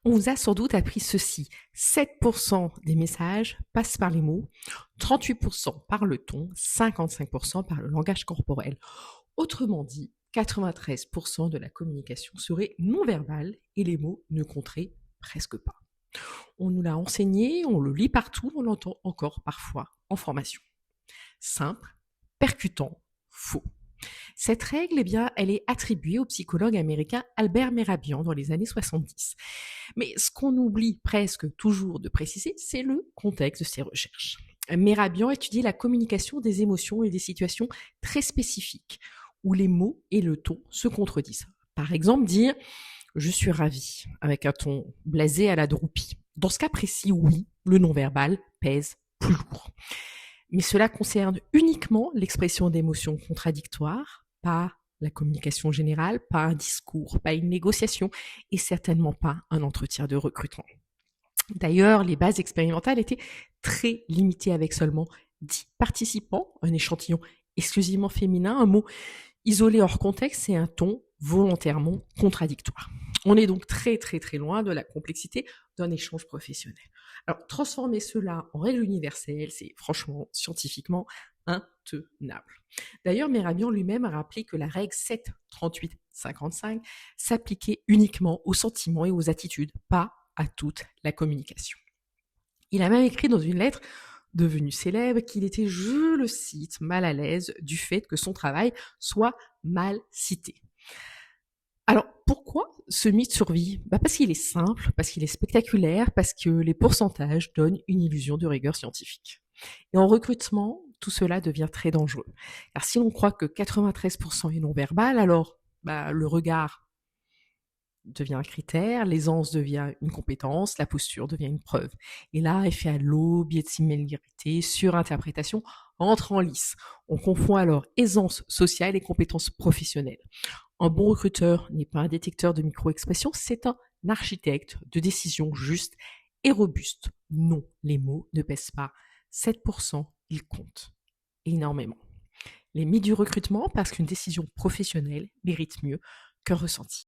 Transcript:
On vous a sans doute appris ceci. 7% des messages passent par les mots, 38% par le ton, 55% par le langage corporel. Autrement dit, 93% de la communication serait non verbale et les mots ne compteraient presque pas. On nous l'a enseigné, on le lit partout, on l'entend encore parfois en formation. Simple, percutant, faux. Cette règle, eh bien, elle est attribuée au psychologue américain Albert Mehrabian dans les années 70. Mais ce qu'on oublie presque toujours de préciser, c'est le contexte de ces recherches. Mehrabian étudie la communication des émotions et des situations très spécifiques, où les mots et le ton se contredisent. Par exemple, dire je suis ravi avec un ton blasé à la droupie. Dans ce cas précis, oui, le non-verbal pèse plus lourd. Mais cela concerne uniquement l'expression d'émotions contradictoires, pas la communication générale, pas un discours, pas une négociation et certainement pas un entretien de recrutement. D'ailleurs, les bases expérimentales étaient très limitées avec seulement 10 participants, un échantillon exclusivement féminin, un mot isolé hors contexte et un ton volontairement contradictoire. On est donc très très très loin de la complexité d'un échange professionnel. Alors, transformer cela en règle universelle, c'est franchement scientifiquement intenable. D'ailleurs, Mehrabian lui-même a rappelé que la règle 7, 38, 55 s'appliquait uniquement aux sentiments et aux attitudes, pas à toute la communication. Il a même écrit dans une lettre devenu célèbre qu'il était, je le cite, mal à l'aise du fait que son travail soit mal cité. Alors, pourquoi ce mythe survit? Parce qu'il est simple, parce qu'il est spectaculaire, parce que les pourcentages donnent une illusion de rigueur scientifique. Et en recrutement, tout cela devient très dangereux. Car si l'on croit que 93% est non-verbal, alors le regard devient un critère, l'aisance devient une compétence, la posture devient une preuve. Et là, effet halo, biais de similarité, surinterprétation entre en lice. On confond alors aisance sociale et compétences professionnelles. Un bon recruteur n'est pas un détecteur de micro-expressions, c'est un architecte de décisions justes et robustes. Non, les mots ne pèsent pas. 7%, ils comptent énormément. Les mythes du recrutement parce qu'une décision professionnelle mérite mieux qu'un ressenti.